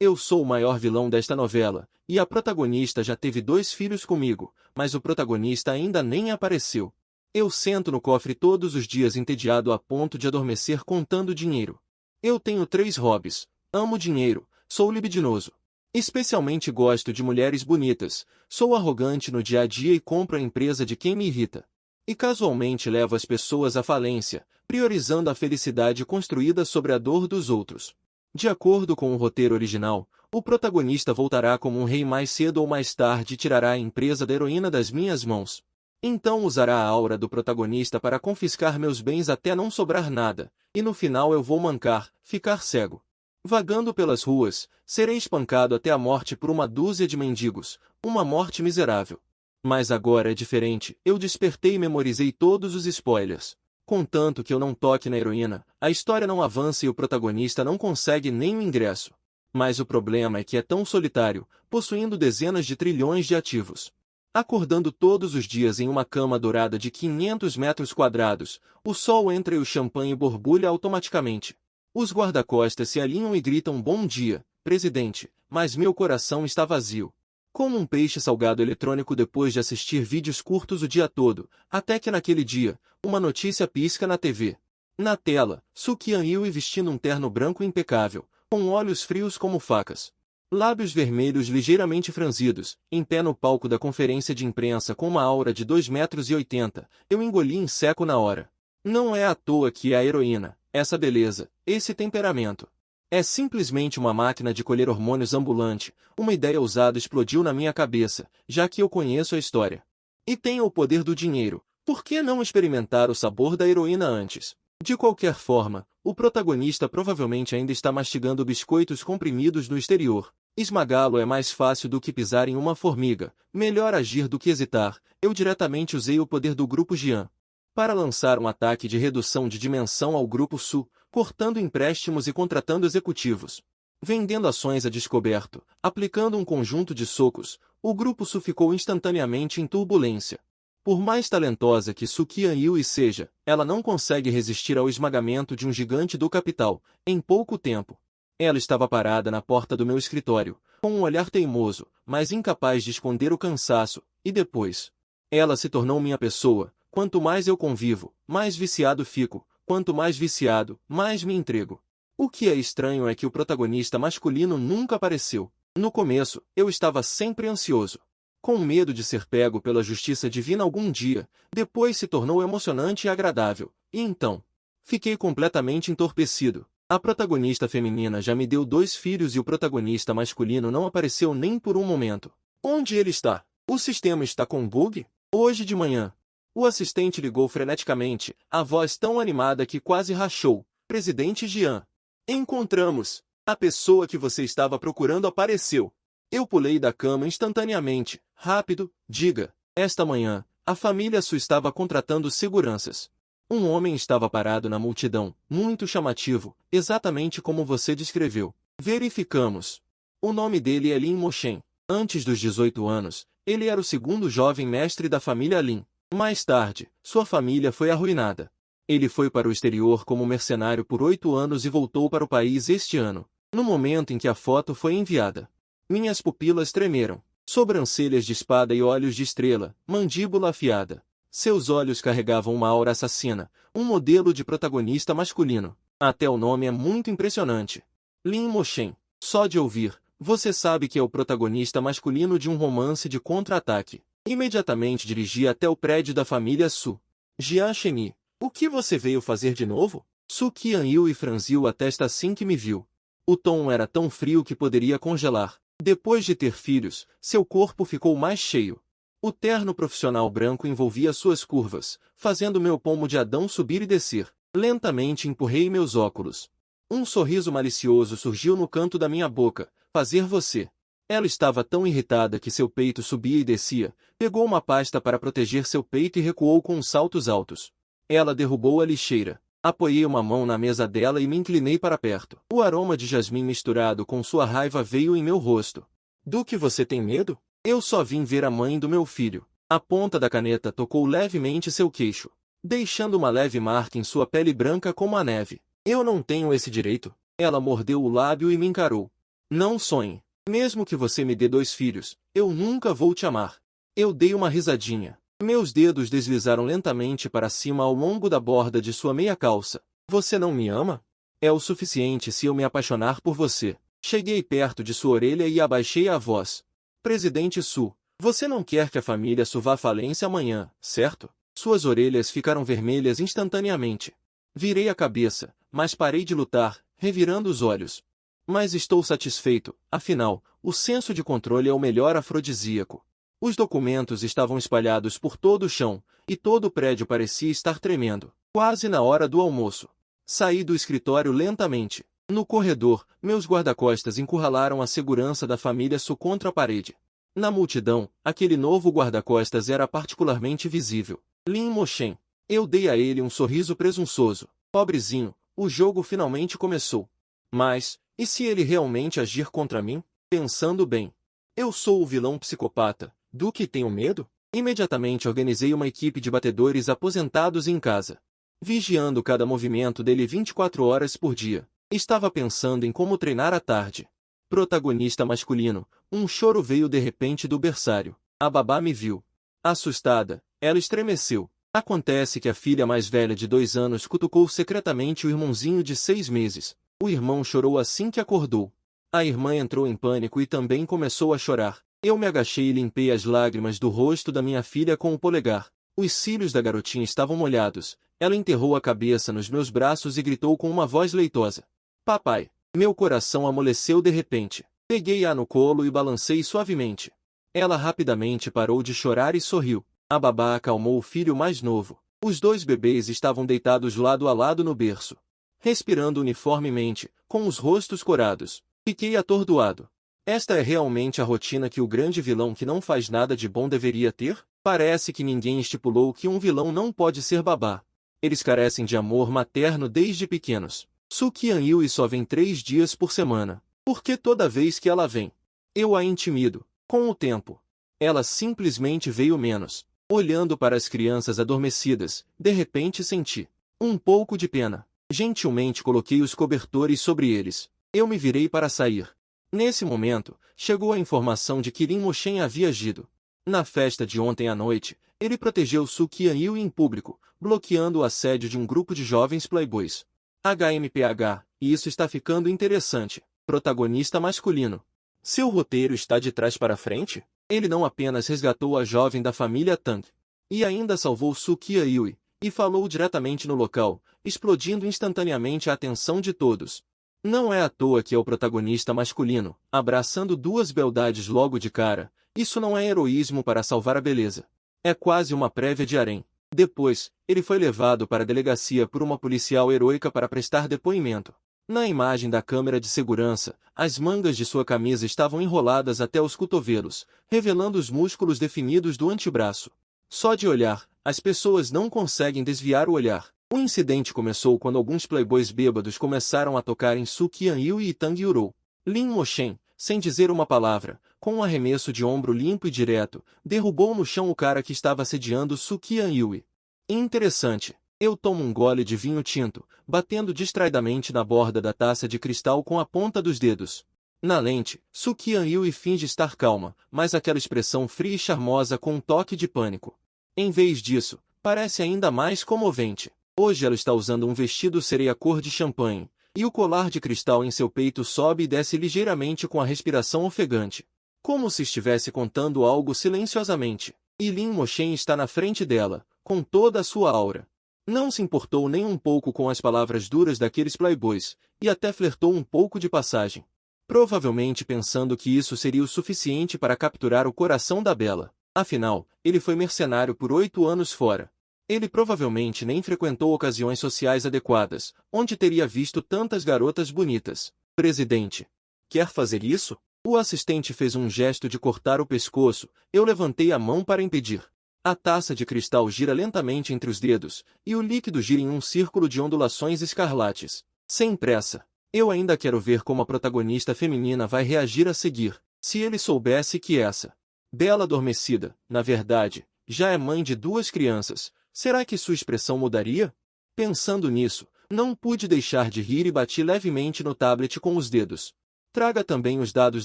Eu sou o maior vilão desta novela, e a protagonista já teve 2 filhos comigo, mas o protagonista ainda nem apareceu. Eu sento no cofre todos os dias entediado a ponto de adormecer contando dinheiro. Eu tenho 3 hobbies. Amo dinheiro, sou libidinoso. Especialmente gosto de mulheres bonitas, sou arrogante no dia a dia e compro a empresa de quem me irrita. E casualmente levo as pessoas à falência, priorizando a felicidade construída sobre a dor dos outros. De acordo com o roteiro original, o protagonista voltará como um rei mais cedo ou mais tarde e tirará a empresa da heroína das minhas mãos. Então usará a aura do protagonista para confiscar meus bens até não sobrar nada, e no final eu vou mancar, ficar cego. Vagando pelas ruas, serei espancado até a morte por uma dúzia de mendigos, uma morte miserável. Mas agora é diferente, eu despertei e memorizei todos os spoilers. Contanto que eu não toque na heroína, a história não avança e o protagonista não consegue nem o ingresso. Mas o problema é que é tão solitário, possuindo dezenas de trilhões de ativos. Acordando todos os dias em uma cama dourada de 500 metros quadrados, o sol entra e o champanhe borbulha automaticamente. Os guarda-costas se alinham e gritam bom dia, presidente, mas meu coração está vazio. Como um peixe salgado eletrônico depois de assistir vídeos curtos o dia todo, até que naquele dia, uma notícia pisca na TV. Na tela, Soo-Kyun Lee vestindo um terno branco impecável, com olhos frios como facas. Lábios vermelhos ligeiramente franzidos, em pé no palco da conferência de imprensa com uma aura de 2,80 m, eu engoli em seco na hora. Não é à toa que é a heroína, essa beleza, esse temperamento. É simplesmente uma máquina de colher hormônios ambulante, uma ideia ousada explodiu na minha cabeça, já que eu conheço a história. E tenho o poder do dinheiro, por que não experimentar o sabor da heroína antes? De qualquer forma, o protagonista provavelmente ainda está mastigando biscoitos comprimidos no exterior. Esmagá-lo é mais fácil do que pisar em uma formiga, melhor agir do que hesitar, eu diretamente usei o poder do Grupo Jian para lançar um ataque de redução de dimensão ao Grupo Su, cortando empréstimos e contratando executivos. Vendendo ações a descoberto, aplicando um conjunto de socos, o Grupo Su ficou instantaneamente em turbulência. Por mais talentosa que Soo-Kyun Lee seja, ela não consegue resistir ao esmagamento de um gigante do capital, em pouco tempo. Ela estava parada na porta do meu escritório, com um olhar teimoso, mas incapaz de esconder o cansaço, e depois. Ela se tornou minha pessoa, quanto mais eu convivo, mais viciado fico, quanto mais viciado, mais me entrego. O que é estranho é que o protagonista masculino nunca apareceu. No começo, eu estava sempre ansioso, com medo de ser pego pela justiça divina algum dia, depois se tornou emocionante e agradável, e então, fiquei completamente entorpecido. A protagonista feminina já me deu 2 filhos e o protagonista masculino não apareceu nem por um momento. Onde ele está? O sistema está com bug? Hoje de manhã, o assistente ligou freneticamente, a voz tão animada que quase rachou. Presidente Jian. Encontramos. A pessoa que você estava procurando apareceu. Eu pulei da cama instantaneamente. Rápido, diga. Esta manhã, a família Su estava contratando seguranças. Um homem estava parado na multidão, muito chamativo, exatamente como você descreveu. Verificamos. O nome dele é Lin Moshen. Antes dos 18 anos, ele era o segundo jovem mestre da família Lin. Mais tarde, sua família foi arruinada. Ele foi para o exterior como mercenário por 8 anos e voltou para o país este ano, no momento em que a foto foi enviada. Minhas pupilas tremeram, sobrancelhas de espada e olhos de estrela, mandíbula afiada. Seus olhos carregavam uma aura assassina, um modelo de protagonista masculino. Até o nome é muito impressionante. Lin Moshen. Só de ouvir, você sabe que é o protagonista masculino de um romance de contra-ataque. Imediatamente dirigi até o prédio da família Su. Jian Sheni, o que você veio fazer de novo? Soo-Kyun Lee franziu a testa assim que me viu. O tom era tão frio que poderia congelar. Depois de ter filhos, seu corpo ficou mais cheio. O terno profissional branco envolvia suas curvas, fazendo meu pomo de Adão subir e descer. Lentamente empurrei meus óculos. Um sorriso malicioso surgiu no canto da minha boca. Fazer você. Ela estava tão irritada que seu peito subia e descia, pegou uma pasta para proteger seu peito e recuou com saltos altos. Ela derrubou a lixeira. Apoiei uma mão na mesa dela e me inclinei para perto. O aroma de jasmim misturado com sua raiva veio em meu rosto. Do que você tem medo? Eu só vim ver a mãe do meu filho. A ponta da caneta tocou levemente seu queixo, deixando uma leve marca em sua pele branca como a neve. Eu não tenho esse direito. Ela mordeu o lábio e me encarou. Não sonhe. Mesmo que você me dê 2 filhos, eu nunca vou te amar. Eu dei uma risadinha. Meus dedos deslizaram lentamente para cima ao longo da borda de sua meia calça. Você não me ama? É o suficiente se eu me apaixonar por você. Cheguei perto de sua orelha e abaixei a voz. Presidente Su, você não quer que a família Su vá à falência amanhã, certo? Suas orelhas ficaram vermelhas instantaneamente. Virei a cabeça, mas parei de lutar, revirando os olhos. Mas estou satisfeito, afinal, o senso de controle é o melhor afrodisíaco. Os documentos estavam espalhados por todo o chão, e todo o prédio parecia estar tremendo. Quase na hora do almoço. Saí do escritório lentamente. No corredor, meus guarda-costas encurralaram a segurança da família Su contra a parede. Na multidão, aquele novo guarda-costas era particularmente visível. Lin Mo-shen. Eu dei a ele um sorriso presunçoso. Pobrezinho, o jogo finalmente começou. Mas, e se ele realmente agir contra mim? Pensando bem. Eu sou o vilão psicopata. Do que tenho medo? Imediatamente organizei uma equipe de batedores aposentados em casa, vigiando cada movimento dele 24 horas por dia. Estava pensando em como treinar à tarde. Protagonista masculino. Um choro veio de repente do berçário. A babá me viu. Assustada, ela estremeceu. Acontece que a filha mais velha de 2 anos cutucou secretamente o irmãozinho de 6 meses. O irmão chorou assim que acordou. A irmã entrou em pânico e também começou a chorar. Eu me agachei e limpei as lágrimas do rosto da minha filha com o polegar. Os cílios da garotinha estavam molhados. Ela enterrou a cabeça nos meus braços e gritou com uma voz leitosa. Papai! Meu coração amoleceu de repente. Peguei-a no colo e balancei suavemente. Ela rapidamente parou de chorar e sorriu. A babá acalmou o filho mais novo. Os 2 bebês estavam deitados lado a lado no berço, respirando uniformemente, com os rostos corados. Fiquei atordoado. Esta é realmente a rotina que o grande vilão que não faz nada de bom deveria ter? Parece que ninguém estipulou que um vilão não pode ser babá. Eles carecem de amor materno desde pequenos. Su Qian-Yui só vem 3 dias por semana. Por que toda vez que ela vem, eu a intimido? Com o tempo, ela simplesmente veio menos. Olhando para as crianças adormecidas, de repente senti um pouco de pena. Gentilmente coloquei os cobertores sobre eles. Eu me virei para sair. Nesse momento, chegou a informação de que Lin Mo-shen havia agido. Na festa de ontem à noite, ele protegeu Su Qian-Yui em público, bloqueando o assédio de um grupo de jovens playboys. HMPH, e isso está ficando interessante. Protagonista masculino. Seu roteiro está de trás para frente? Ele não apenas resgatou a jovem da família Tang, e ainda salvou Su Qian-Yui, e falou diretamente no local, explodindo instantaneamente a atenção de todos. Não é à toa que é o protagonista masculino, abraçando 2 beldades logo de cara. Isso não é heroísmo para salvar a beleza. É quase uma prévia de harém. Depois, ele foi levado para a delegacia por uma policial heroica para prestar depoimento. Na imagem da câmera de segurança, as mangas de sua camisa estavam enroladas até os cotovelos, revelando os músculos definidos do antebraço. Só de olhar, as pessoas não conseguem desviar o olhar. O incidente começou quando alguns playboys bêbados começaram a tocar em Su Qian-Yui e Tang Yurou. Lin Mo-shen, sem dizer uma palavra, com um arremesso de ombro limpo e direto, derrubou no chão o cara que estava assediando Su Qian-Yui. Interessante. Eu tomo um gole de vinho tinto, batendo distraidamente na borda da taça de cristal com a ponta dos dedos. Na lente, Su Qian-Yui finge estar calma, mas aquela expressão fria e charmosa com um toque de pânico. Em vez disso, parece ainda mais comovente. Hoje ela está usando um vestido sereia cor de champanhe, e o colar de cristal em seu peito sobe e desce ligeiramente com a respiração ofegante, como se estivesse contando algo silenciosamente. E Lin Mo-shen está na frente dela, com toda a sua aura. Não se importou nem um pouco com as palavras duras daqueles playboys, e até flertou um pouco de passagem. Provavelmente pensando que isso seria o suficiente para capturar o coração da bela. Afinal, ele foi mercenário por 8 anos fora. Ele provavelmente nem frequentou ocasiões sociais adequadas, onde teria visto tantas garotas bonitas. Presidente, quer fazer isso? O assistente fez um gesto de cortar o pescoço. Eu levantei a mão para impedir. A taça de cristal gira lentamente entre os dedos, e o líquido gira em um círculo de ondulações escarlates. Sem pressa. Eu ainda quero ver como a protagonista feminina vai reagir a seguir. Se ele soubesse que essa bela adormecida, na verdade, já é mãe de 2 crianças, será que sua expressão mudaria? Pensando nisso, não pude deixar de rir e bati levemente no tablet com os dedos. Traga também os dados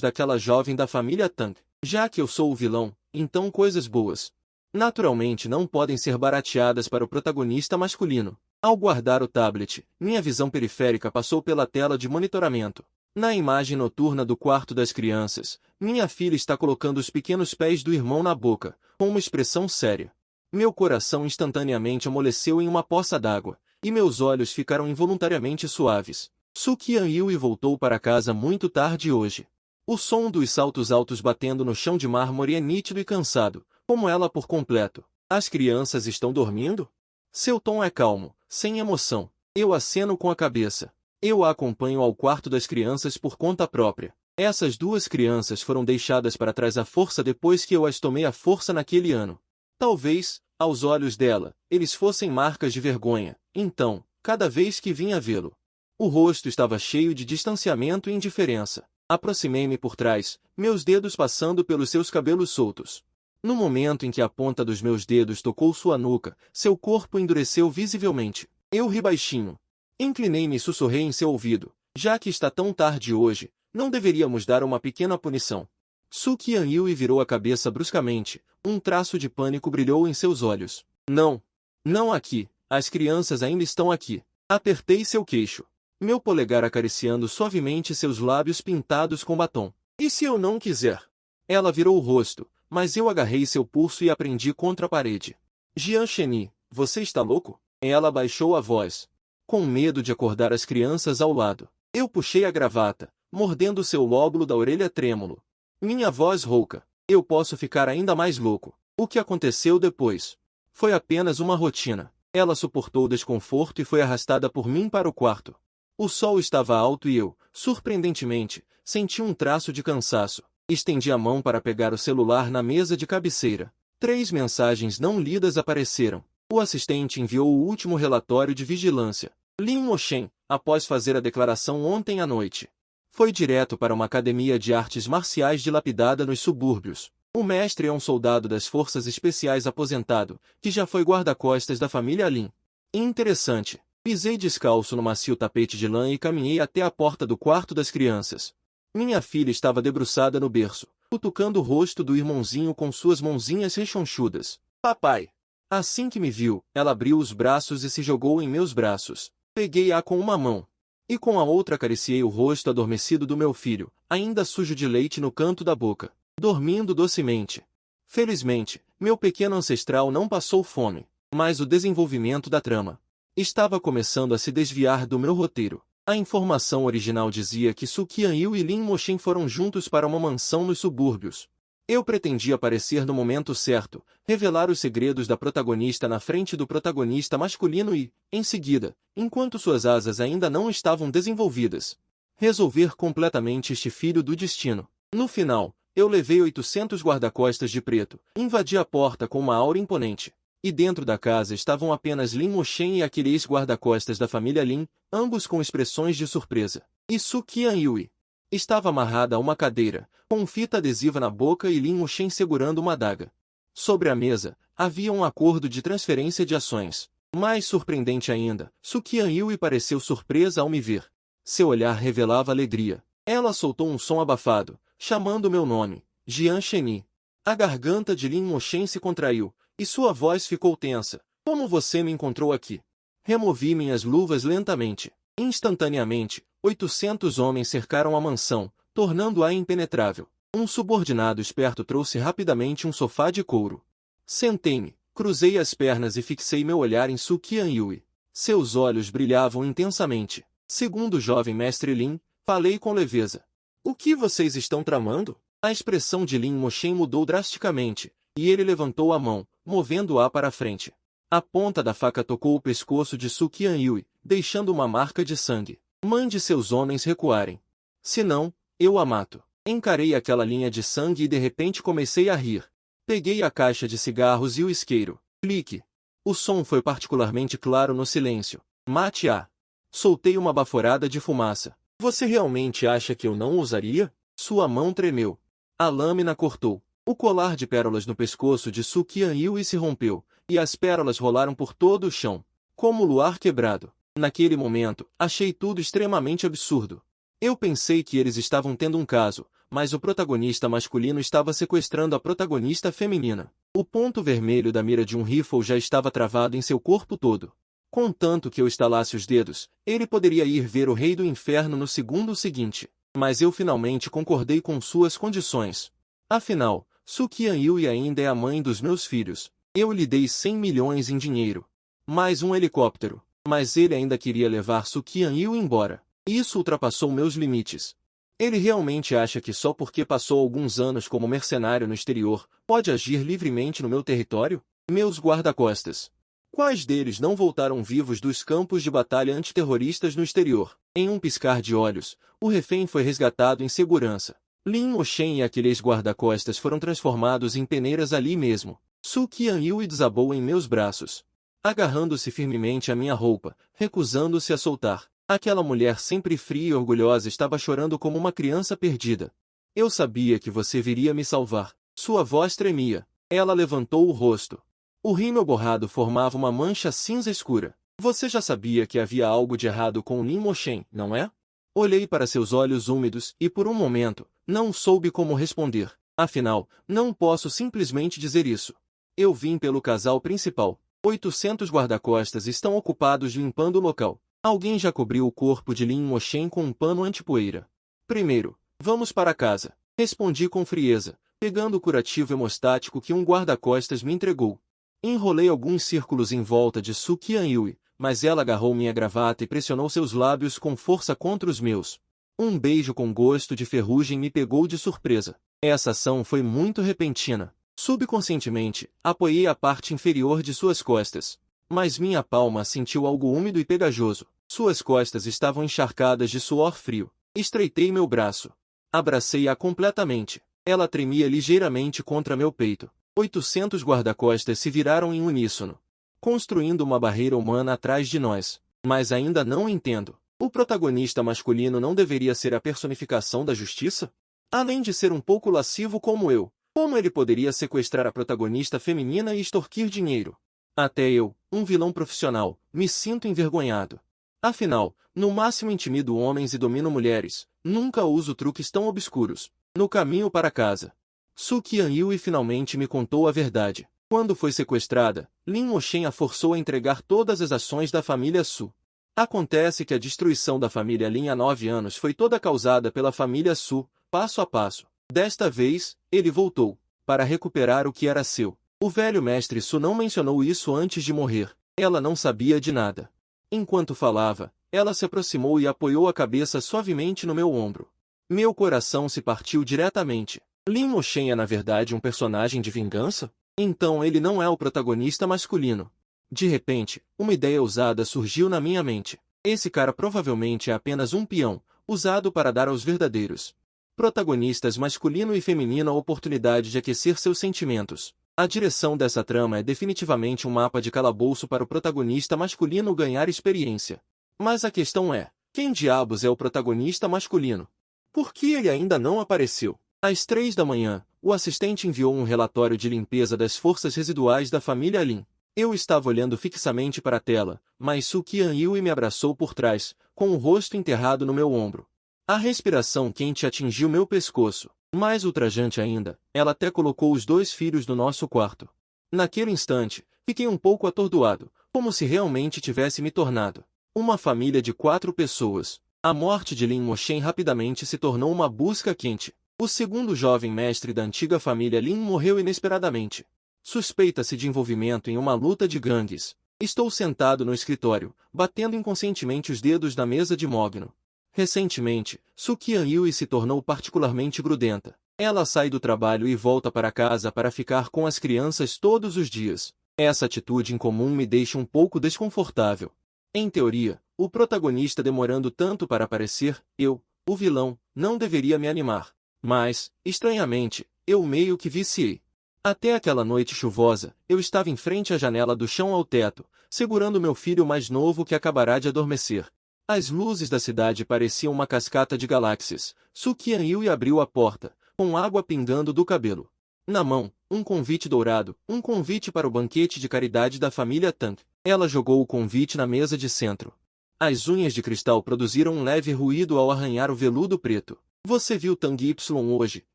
daquela jovem da família Tang. Já que eu sou o vilão, então coisas boas, naturalmente não podem ser barateadas para o protagonista masculino. Ao guardar o tablet, minha visão periférica passou pela tela de monitoramento. Na imagem noturna do quarto das crianças, minha filha está colocando os pequenos pés do irmão na boca, com uma expressão séria. Meu coração instantaneamente amoleceu em uma poça d'água, e meus olhos ficaram involuntariamente suaves. Sukian Yui voltou para casa muito tarde hoje. O som dos saltos altos batendo no chão de mármore é nítido e cansado, como ela por completo. As crianças estão dormindo? Seu tom é calmo, sem emoção. Eu aceno com a cabeça. Eu a acompanho ao quarto das crianças por conta própria. Essas duas crianças foram deixadas para trás à força depois que eu as tomei à força naquele ano. Talvez, aos olhos dela, eles fossem marcas de vergonha. Então, cada vez que vinha vê-lo, o rosto estava cheio de distanciamento e indiferença. Aproximei-me por trás, meus dedos passando pelos seus cabelos soltos. No momento em que a ponta dos meus dedos tocou sua nuca, seu corpo endureceu visivelmente. Eu ri baixinho. Inclinei-me e sussurrei em seu ouvido. Já que está tão tarde hoje, não deveríamos dar uma pequena punição. Sukian Yui virou a cabeça bruscamente. Um traço de pânico brilhou em seus olhos. Não. Não aqui. As crianças ainda estão aqui. Apertei seu queixo. Meu polegar acariciando suavemente seus lábios pintados com batom. E se eu não quiser? Ela virou o rosto, mas eu agarrei seu pulso e a prendi contra a parede. Jian Sheni, você está louco? Ela baixou a voz, com medo de acordar as crianças ao lado. Eu puxei a gravata, mordendo seu lóbulo da orelha trêmulo. Minha voz rouca. Eu posso ficar ainda mais louco. O que aconteceu depois? Foi apenas uma rotina. Ela suportou o desconforto e foi arrastada por mim para o quarto. O sol estava alto e eu, surpreendentemente, senti um traço de cansaço. Estendi a mão para pegar o celular na mesa de cabeceira. 3 mensagens não lidas apareceram. O assistente enviou o último relatório de vigilância. Lin Moshen, após fazer a declaração ontem à noite, foi direto para uma academia de artes marciais dilapidada nos subúrbios. O mestre é um soldado das forças especiais aposentado, que já foi guarda-costas da família Lin. Interessante. Pisei descalço no macio tapete de lã e caminhei até a porta do quarto das crianças. Minha filha estava debruçada no berço, cutucando o rosto do irmãozinho com suas mãozinhas rechonchudas. Papai! Assim que me viu, ela abriu os braços e se jogou em meus braços. Peguei-a com uma mão, e com a outra acariciei o rosto adormecido do meu filho, ainda sujo de leite no canto da boca, dormindo docemente. Felizmente, meu pequeno ancestral não passou fome, mas o desenvolvimento da trama estava começando a se desviar do meu roteiro. A informação original dizia que Sukian Yu e Lin Moshen foram juntos para uma mansão nos subúrbios. Eu pretendia aparecer no momento certo, revelar os segredos da protagonista na frente do protagonista masculino e, em seguida, enquanto suas asas ainda não estavam desenvolvidas, resolver completamente este filho do destino. No final, eu levei 800 guarda-costas de preto, invadi a porta com uma aura imponente. E dentro da casa estavam apenas Lin Moshen e aquele ex-guarda-costas da família Lin, ambos com expressões de surpresa. E Sukian Yui estava amarrada a uma cadeira, com fita adesiva na boca e Lin Moshen segurando uma adaga. Sobre a mesa, havia um acordo de transferência de ações. Mais surpreendente ainda, Sukian Yui pareceu surpresa ao me ver. Seu olhar revelava alegria. Ela soltou um som abafado, chamando meu nome, Jian Sheni. A garganta de Lin Moshen se contraiu, e sua voz ficou tensa. Como você me encontrou aqui? Removi minhas luvas lentamente. Instantaneamente, 800 homens cercaram a mansão, tornando-a impenetrável. Um subordinado esperto trouxe rapidamente um sofá de couro. Sentei-me, cruzei as pernas e fixei meu olhar em Sukian Yui. Seus olhos brilhavam intensamente. Segundo o jovem mestre Lin, falei com leveza. O que vocês estão tramando? A expressão de Lin Moshen mudou drasticamente, e ele levantou a mão, movendo-a para a frente. A ponta da faca tocou o pescoço de Sukian Yui, deixando uma marca de sangue. Mande seus homens recuarem. Senão, eu a mato. Encarei aquela linha de sangue e de repente comecei a rir. Peguei a caixa de cigarros e o isqueiro. Clique. O som foi particularmente claro no silêncio. Mate-a. Soltei uma baforada de fumaça. Você realmente acha que eu não usaria? Sua mão tremeu. A lâmina cortou. O colar de pérolas no pescoço de Sukian Yui se rompeu, e as pérolas rolaram por todo o chão, como luar quebrado. Naquele momento, achei tudo extremamente absurdo. Eu pensei que eles estavam tendo um caso, mas o protagonista masculino estava sequestrando a protagonista feminina. O ponto vermelho da mira de um rifle já estava travado em seu corpo todo. Contanto que eu estalasse os dedos, ele poderia ir ver o rei do inferno no segundo seguinte. Mas eu finalmente concordei com suas condições. Afinal, Sukian Yui ainda é a mãe dos meus filhos. Eu lhe dei 100 milhões em dinheiro. Mais um helicóptero. Mas ele ainda queria levar Sukian Yui embora. Isso ultrapassou meus limites. Ele realmente acha que só porque passou alguns anos como mercenário no exterior, pode agir livremente no meu território? Meus guarda-costas. Quais deles não voltaram vivos dos campos de batalha antiterroristas no exterior? Em um piscar de olhos, o refém foi resgatado em segurança. Lin Oshen e aqueles guarda-costas foram transformados em peneiras ali mesmo. Sukian Yui desabou em meus braços, agarrando-se firmemente à minha roupa, recusando-se a soltar. Aquela mulher sempre fria e orgulhosa estava chorando como uma criança perdida. Eu sabia que você viria me salvar. Sua voz tremia. Ela levantou o rosto. O rímel borrado formava uma mancha cinza escura. Você já sabia que havia algo de errado com Lin Oshen, não é? Olhei para seus olhos úmidos e por um momento, não soube como responder. Afinal, não posso simplesmente dizer isso. Eu vim pelo casal principal. 800 guarda-costas estão ocupados limpando o local. Alguém já cobriu o corpo de Lin Oshen com um pano antipoeira. Primeiro, vamos para casa. Respondi com frieza, pegando o curativo hemostático que um guarda-costas me entregou. Enrolei alguns círculos em volta de Sukian Yui, mas ela agarrou minha gravata e pressionou seus lábios com força contra os meus. Um beijo com gosto de ferrugem me pegou de surpresa. Essa ação foi muito repentina. Subconscientemente, apoiei a parte inferior de suas costas. Mas minha palma sentiu algo úmido e pegajoso. Suas costas estavam encharcadas de suor frio. Estreitei meu braço. Abracei-a completamente. Ela tremia ligeiramente contra meu peito. 800 guarda-costas se viraram em uníssono, construindo uma barreira humana atrás de nós. Mas ainda não entendo. O protagonista masculino não deveria ser a personificação da justiça? Além de ser um pouco lascivo como eu, como ele poderia sequestrar a protagonista feminina e extorquir dinheiro? Até eu, um vilão profissional, me sinto envergonhado. Afinal, no máximo intimido homens e domino mulheres, nunca uso truques tão obscuros. No caminho para casa, Sukian Yui finalmente me contou a verdade. Quando foi sequestrada, Lin Oshen a forçou a entregar todas as ações da família Su. Acontece que a destruição da família Lin há 9 anos foi toda causada pela família Su, passo a passo. Desta vez, ele voltou, para recuperar o que era seu. O velho mestre Su não mencionou isso antes de morrer. Ela não sabia de nada. Enquanto falava, ela se aproximou e apoiou a cabeça suavemente no meu ombro. Meu coração se partiu diretamente. Lin Oshen é na verdade um personagem de vingança? Então ele não é o protagonista masculino. De repente, uma ideia ousada surgiu na minha mente. Esse cara provavelmente é apenas um peão, usado para dar aos verdadeiros protagonistas masculino e feminino a oportunidade de aquecer seus sentimentos. A direção dessa trama é definitivamente um mapa de calabouço para o protagonista masculino ganhar experiência. Mas a questão é, quem diabos é o protagonista masculino? Por que ele ainda não apareceu? Às 3 da manhã, o assistente enviou um relatório de limpeza das forças residuais da família Lin. Eu estava olhando fixamente para a tela, mas Sukian Yui me abraçou por trás, com o rosto enterrado no meu ombro. A respiração quente atingiu meu pescoço. Mais ultrajante ainda, ela até colocou os 2 filhos no nosso quarto. Naquele instante, fiquei um pouco atordoado, como se realmente tivesse me tornado uma família de 4 pessoas. A morte de Lin Oshen rapidamente se tornou uma busca quente. O segundo jovem mestre da antiga família Lin morreu inesperadamente. Suspeita-se de envolvimento em uma luta de gangues. Estou sentado no escritório, batendo inconscientemente os dedos na mesa de mogno. Recentemente, Sukian Yui se tornou particularmente grudenta. Ela sai do trabalho e volta para casa para ficar com as crianças todos os dias. Essa atitude incomum me deixa um pouco desconfortável. Em teoria, o protagonista demorando tanto para aparecer, eu, o vilão, não deveria me animar. Mas, estranhamente, eu meio que viciei. Até aquela noite chuvosa, eu estava em frente à janela do chão ao teto, segurando meu filho mais novo que acabará de adormecer. As luzes da cidade pareciam uma cascata de galáxias. Sukian Yui abriu a porta, com água pingando do cabelo. Na mão, um convite dourado, um convite para o banquete de caridade da família Tang. Ela jogou o convite na mesa de centro. As unhas de cristal produziram um leve ruído ao arranhar o veludo preto. Você viu Tang Y hoje?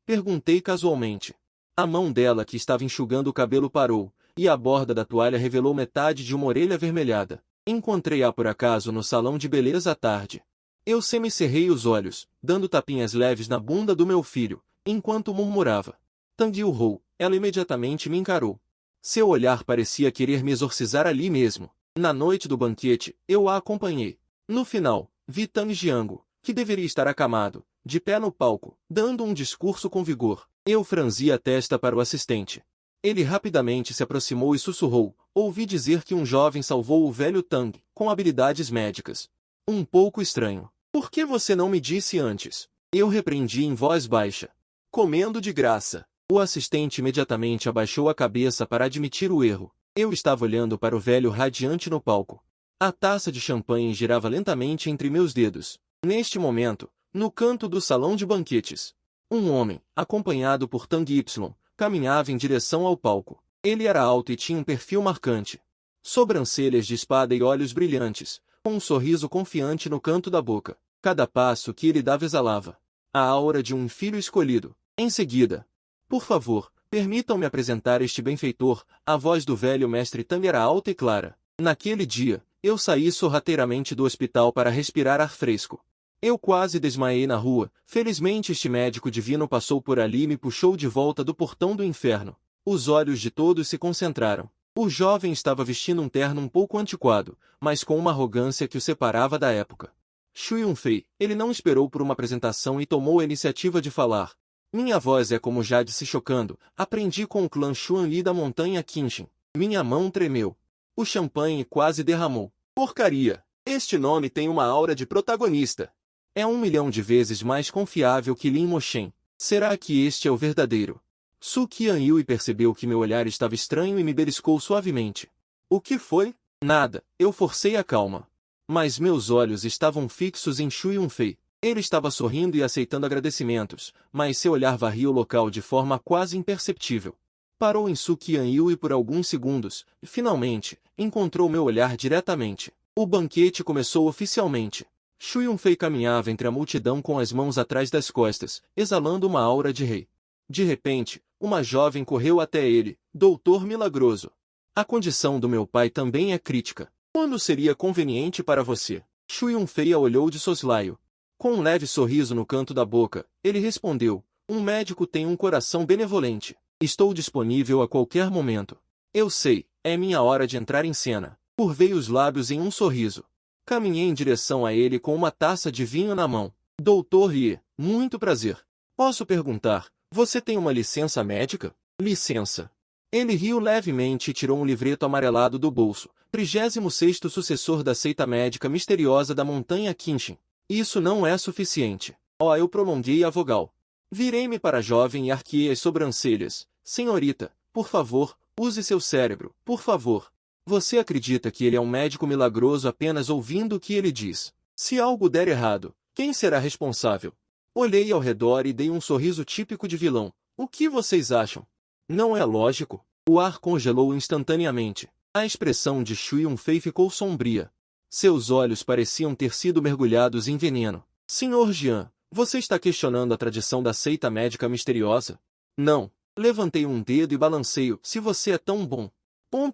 Perguntei casualmente. A mão dela que estava enxugando o cabelo parou, e a borda da toalha revelou metade de uma orelha avermelhada. Encontrei-a por acaso no salão de beleza à tarde. Eu semicerrei os olhos, dando tapinhas leves na bunda do meu filho, enquanto murmurava. Tang Yu-ho, ela imediatamente me encarou. Seu olhar parecia querer me exorcizar ali mesmo. Na noite do banquete, eu a acompanhei. No final, vi Tang Jiango, que deveria estar acamado, de pé no palco, dando um discurso com vigor. Eu franzi a testa para o assistente. Ele rapidamente se aproximou e sussurrou. Ouvi dizer que um jovem salvou o velho Tang, com habilidades médicas. Um pouco estranho. Por que você não me disse antes? Eu repreendi em voz baixa. Comendo de graça. O assistente imediatamente abaixou a cabeça para admitir o erro. Eu estava olhando para o velho radiante no palco. A taça de champanhe girava lentamente entre meus dedos. Neste momento, no canto do salão de banquetes, um homem, acompanhado por Tang Y, caminhava em direção ao palco. Ele era alto e tinha um perfil marcante. Sobrancelhas de espada e olhos brilhantes, com um sorriso confiante no canto da boca. Cada passo que ele dava exalava a aura de um filho escolhido. Em seguida, por favor, permitam-me apresentar este benfeitor. A voz do velho mestre Tang era alta e clara. Naquele dia, eu saí sorrateiramente do hospital para respirar ar fresco. Eu quase desmaiei na rua. Felizmente este médico divino passou por ali e me puxou de volta do portão do inferno. Os olhos de todos se concentraram. O jovem estava vestindo um terno um pouco antiquado, mas com uma arrogância que o separava da época. Xu Yunfei, ele não esperou por uma apresentação e tomou a iniciativa de falar. Minha voz é como jade se chocando. Aprendi com o clã Xuanli da montanha Qinshin. Minha mão tremeu. O champanhe quase derramou. Porcaria! Este nome tem uma aura de protagonista. É 1.000.000 de vezes mais confiável que Lin Moshen. Será que este é o verdadeiro? Su Qianyue percebeu que meu olhar estava estranho e me beliscou suavemente. O que foi? Nada, eu forcei a calma. Mas meus olhos estavam fixos em Xu Yunfei. Ele estava sorrindo e aceitando agradecimentos, mas seu olhar varria o local de forma quase imperceptível. Parou em Su Qianyue por alguns segundos, e finalmente, encontrou meu olhar diretamente. O banquete começou oficialmente. Xu Yunfei caminhava entre a multidão com as mãos atrás das costas, exalando uma aura de rei. De repente, uma jovem correu até ele. Doutor Milagroso. A condição do meu pai também é crítica. Quando seria conveniente para você? Xu Yunfei a olhou de soslaio. Com um leve sorriso no canto da boca, ele respondeu. Um médico tem um coração benevolente. Estou disponível a qualquer momento. Eu sei, é minha hora de entrar em cena. Curvei os lábios em um sorriso. Caminhei em direção a ele com uma taça de vinho na mão. Doutor Lie, muito prazer. Posso perguntar, você tem uma licença médica? Licença. Ele riu levemente e tirou um livreto amarelado do bolso. 36º sucessor da seita médica misteriosa da montanha Qinshin. Isso não é suficiente. Oh, eu prolonguei a vogal. Virei-me para a jovem e arqueei as sobrancelhas. Senhorita, por favor, use seu cérebro, por favor. Você acredita que ele é um médico milagroso apenas ouvindo o que ele diz? Se algo der errado, quem será responsável? Olhei ao redor e dei um sorriso típico de vilão. O que vocês acham? Não é lógico? O ar congelou instantaneamente. A expressão de Xu Yunfei ficou sombria. Seus olhos pareciam ter sido mergulhados em veneno. Senhor Jian, você está questionando a tradição da seita médica misteriosa? Não. Levantei um dedo e balanceio. Se você é tão bom.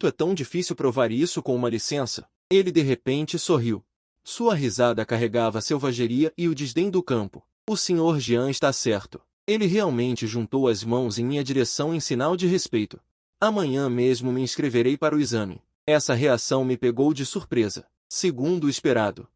É tão difícil provar isso com uma licença? Ele de repente sorriu. Sua risada carregava a selvageria e o desdém do campo. O Sr. Jian está certo. Ele realmente juntou as mãos em minha direção em sinal de respeito. Amanhã mesmo me inscreverei para o exame. Essa reação me pegou de surpresa. Segundo o esperado.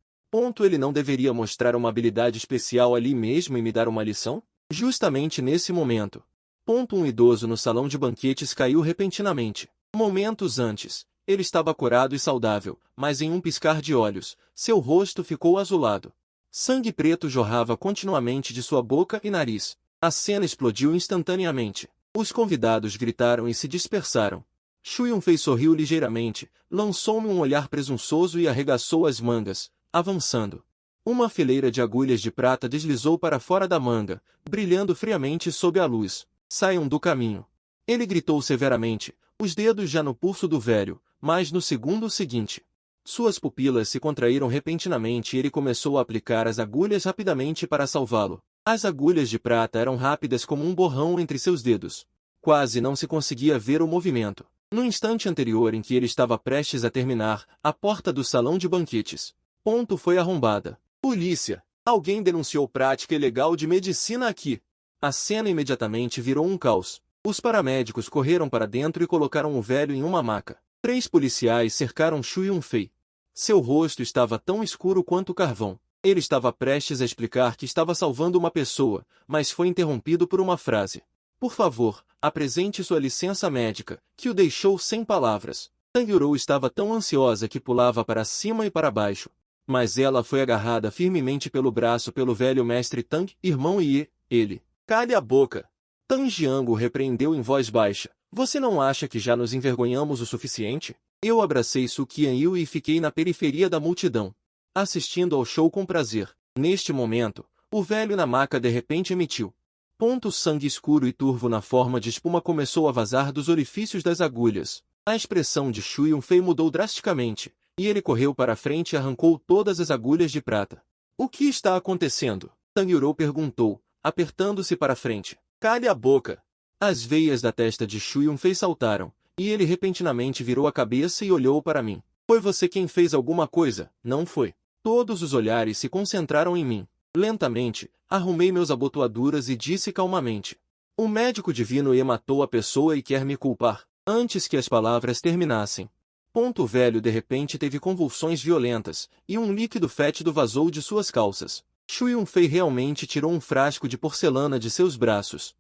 Ele não deveria mostrar uma habilidade especial ali mesmo e me dar uma lição? Justamente nesse momento. Um idoso no salão de banquetes caiu repentinamente. Momentos antes, ele estava corado e saudável, mas em um piscar de olhos, seu rosto ficou azulado. Sangue preto jorrava continuamente de sua boca e nariz. A cena explodiu instantaneamente. Os convidados gritaram e se dispersaram. Xu Yunfei sorriu ligeiramente, lançou-me um olhar presunçoso e arregaçou as mangas, avançando. Uma fileira de agulhas de prata deslizou para fora da manga, brilhando friamente sob a luz. Saiam do caminho. Ele gritou severamente, os dedos já no pulso do velho, mas no segundo seguinte. Suas pupilas se contraíram repentinamente e ele começou a aplicar as agulhas rapidamente para salvá-lo. As agulhas de prata eram rápidas como um borrão entre seus dedos. Quase não se conseguia ver o movimento. No instante anterior em que ele estava prestes a terminar, a porta do salão de banquetes. Foi arrombada. Polícia! Alguém denunciou prática ilegal de medicina aqui. A cena imediatamente virou um caos. Os paramédicos correram para dentro e colocaram o velho em uma maca. 3 policiais cercaram Xu Yunfei. Seu rosto estava tão escuro quanto carvão. Ele estava prestes a explicar que estava salvando uma pessoa, mas foi interrompido por uma frase. Por favor, apresente sua licença médica, que o deixou sem palavras. Tang Yurou estava tão ansiosa que pulava para cima e para baixo. Mas ela foi agarrada firmemente pelo braço pelo velho mestre Tang, irmão e ele. Cale a boca! Tang Jiang o repreendeu em voz baixa. Você não acha que já nos envergonhamos o suficiente? Eu abracei Su Qianyu e fiquei na periferia da multidão, assistindo ao show com prazer. Neste momento, o velho na maca de repente emitiu. Sangue escuro e turvo na forma de espuma começou a vazar dos orifícios das agulhas. A expressão de Xu Yunfei mudou drasticamente, e ele correu para a frente e arrancou todas as agulhas de prata. O que está acontecendo? Tang Yurou perguntou, apertando-se para a frente. Cale a boca! As veias da testa de Xu Yunfei saltaram, e ele repentinamente virou a cabeça e olhou para mim. Foi você quem fez alguma coisa, não foi? Todos os olhares se concentraram em mim. Lentamente, arrumei meus abotoaduras e disse calmamente. O médico divino E matou a pessoa e quer me culpar. Antes que as palavras terminassem. O velho de repente teve convulsões violentas, e um líquido fétido vazou de suas calças. Xu Yunfei realmente tirou um frasco de porcelana de seus braços.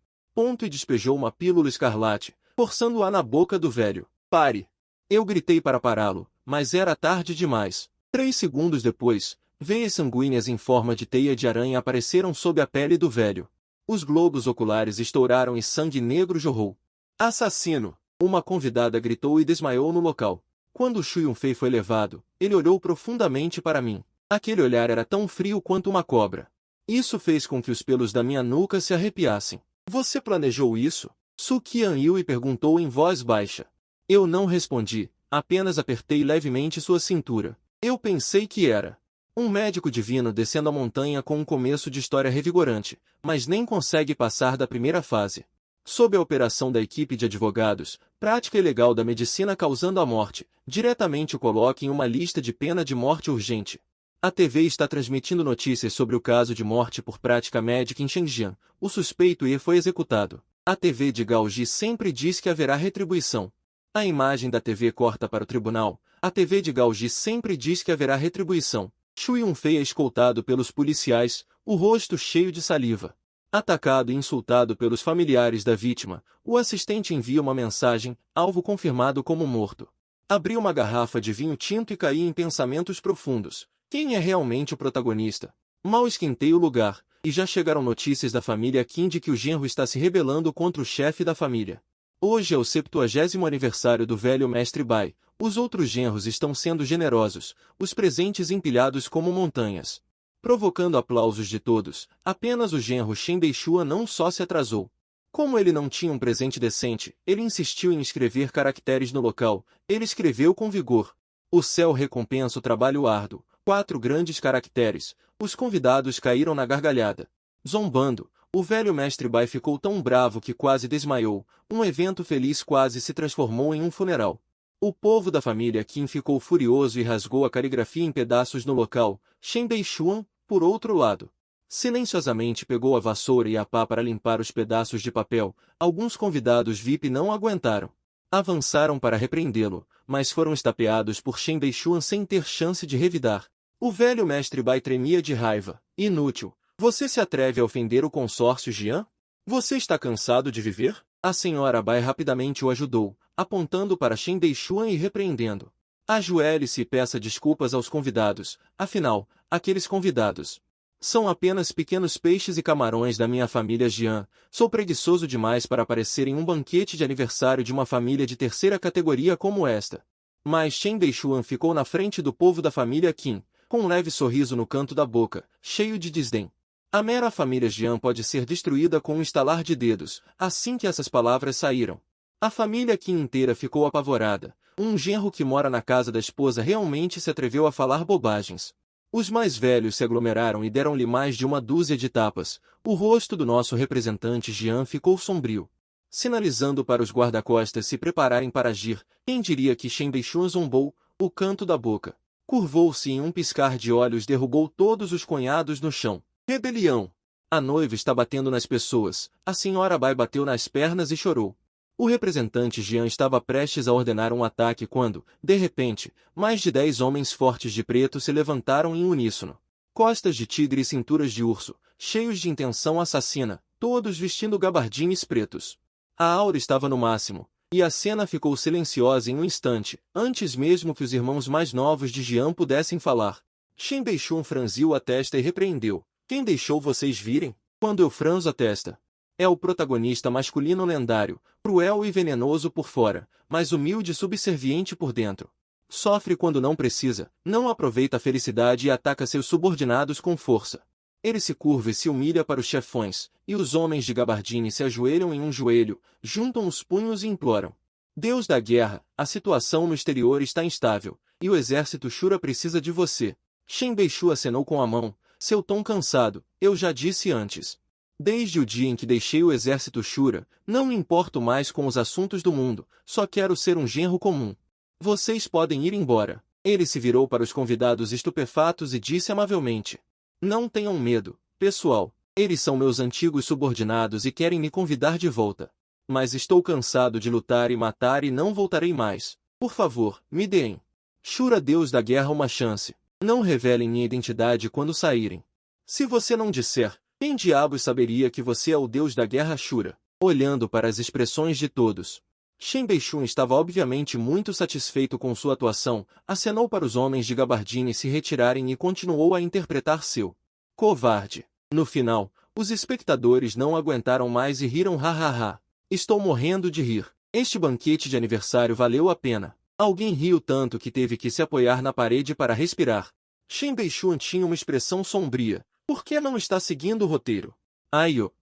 E despejou uma pílula escarlate, forçando-a na boca do velho. Pare! Eu gritei para pará-lo, mas era tarde demais. 3 segundos depois, veias sanguíneas em forma de teia de aranha apareceram sob a pele do velho. Os globos oculares estouraram e sangue negro jorrou. Assassino! Uma convidada gritou e desmaiou no local. Quando Xu Yunfei foi levado, ele olhou profundamente para mim. Aquele olhar era tão frio quanto uma cobra. Isso fez com que os pelos da minha nuca se arrepiassem. Você planejou isso? Su Qianyu perguntou em voz baixa. Eu não respondi, apenas apertei levemente sua cintura. Eu pensei que era um médico divino descendo a montanha com um começo de história revigorante, mas nem consegue passar da primeira fase. Sob a operação da equipe de advogados, prática ilegal da medicina causando a morte, diretamente o coloque em uma lista de pena de morte urgente. A TV está transmitindo notícias sobre o caso de morte por prática médica em Shenzhen. O suspeito E foi executado. A TV de Gao Ji sempre diz que haverá retribuição. A imagem da TV corta para o tribunal. A TV de Gao Ji sempre diz que haverá retribuição. Xu Yunfei é escoltado pelos policiais, o rosto cheio de saliva. Atacado e insultado pelos familiares da vítima, o assistente envia uma mensagem, alvo confirmado como morto. Abri uma garrafa de vinho tinto e caí em pensamentos profundos. Quem é realmente o protagonista? Mal esquentei o lugar, e já chegaram notícias da família Qin de que o genro está se rebelando contra o chefe da família. Hoje é o 70º aniversário do velho mestre Bai. Os outros genros estão sendo generosos, os presentes empilhados como montanhas. Provocando aplausos de todos, apenas o genro Shen Deixua não só se atrasou. Como ele não tinha um presente decente, ele insistiu em escrever caracteres no local. Ele escreveu com vigor. O céu recompensa o trabalho árduo. 4 grandes caracteres. Os convidados caíram na gargalhada. Zombando, o velho mestre Bai ficou tão bravo que quase desmaiou. Um evento feliz quase se transformou em um funeral. O povo da família Qin ficou furioso e rasgou a caligrafia em pedaços no local. Shen Deixuan, por outro lado, silenciosamente pegou a vassoura e a pá para limpar os pedaços de papel. Alguns convidados VIP não aguentaram. Avançaram para repreendê-lo, mas foram estapeados por Shen Deixuan sem ter chance de revidar. O velho mestre Bai tremia de raiva. Inútil. Você se atreve a ofender o consórcio Jian? Você está cansado de viver? A senhora Bai rapidamente o ajudou, apontando para Shen Deixuan e repreendendo. Ajoelhe-se e peça desculpas aos convidados, afinal, aqueles convidados são apenas pequenos peixes e camarões da minha família Jian. Sou preguiçoso demais para aparecer em um banquete de aniversário de uma família de terceira categoria como esta. Mas Shen Deixuan ficou na frente do povo da família Qin, com um leve sorriso no canto da boca, cheio de desdém. A mera família Jian pode ser destruída com um estalar de dedos. Assim que essas palavras saíram, a família Qin inteira ficou apavorada. Um genro que mora na casa da esposa realmente se atreveu a falar bobagens. Os mais velhos se aglomeraram e deram-lhe mais de uma dúzia de tapas. O rosto do nosso representante Jean ficou sombrio, sinalizando para os guarda-costas se prepararem para agir. Quem diria que Chen Beixuan zombou, o canto da boca. Curvou-se e em um piscar de olhos derrubou todos os cunhados no chão. Rebelião! A noiva está batendo nas pessoas. A senhora Bai bateu nas pernas e chorou. O representante Jean estava prestes a ordenar um ataque quando, de repente, mais de 10 homens fortes de preto se levantaram em uníssono. Costas de tigre e cinturas de urso, cheios de intenção assassina, todos vestindo gabardines pretos. A aura estava no máximo, e a cena ficou silenciosa em um instante, antes mesmo que os irmãos mais novos de Jean pudessem falar. Chen Beixuan franziu a testa e repreendeu. Quem deixou vocês virem? Quando eu franzo a testa. É o protagonista masculino lendário, cruel e venenoso por fora, mas humilde e subserviente por dentro. Sofre quando não precisa, não aproveita a felicidade e ataca seus subordinados com força. Ele se curva e se humilha para os chefões, e os homens de gabardine se ajoelham em um joelho, juntam os punhos e imploram. Deus da guerra, a situação no exterior está instável, e o exército Shura precisa de você. Chen Beixuan acenou com a mão, seu tom cansado. Eu já disse antes. Desde o dia em que deixei o exército Shura, não me importo mais com os assuntos do mundo, só quero ser um genro comum. Vocês podem ir embora. Ele se virou para os convidados estupefatos e disse amavelmente. Não tenham medo, pessoal. Eles são meus antigos subordinados e querem me convidar de volta. Mas estou cansado de lutar e matar e não voltarei mais. Por favor, me deem. Shura, Deus da guerra, uma chance. Não revelem minha identidade quando saírem. Se você não disser, quem diabos saberia que você é o Deus da guerra Shura? Olhando para as expressões de todos, Chen Beixuan estava obviamente muito satisfeito com sua atuação, acenou para os homens de gabardine se retirarem e continuou a interpretar seu covarde. No final, os espectadores não aguentaram mais e riram ha. Estou morrendo de rir. Este banquete de aniversário valeu a pena. Alguém riu tanto que teve que se apoiar na parede para respirar. Chen Beixuan tinha uma expressão sombria. Por que não está seguindo o roteiro?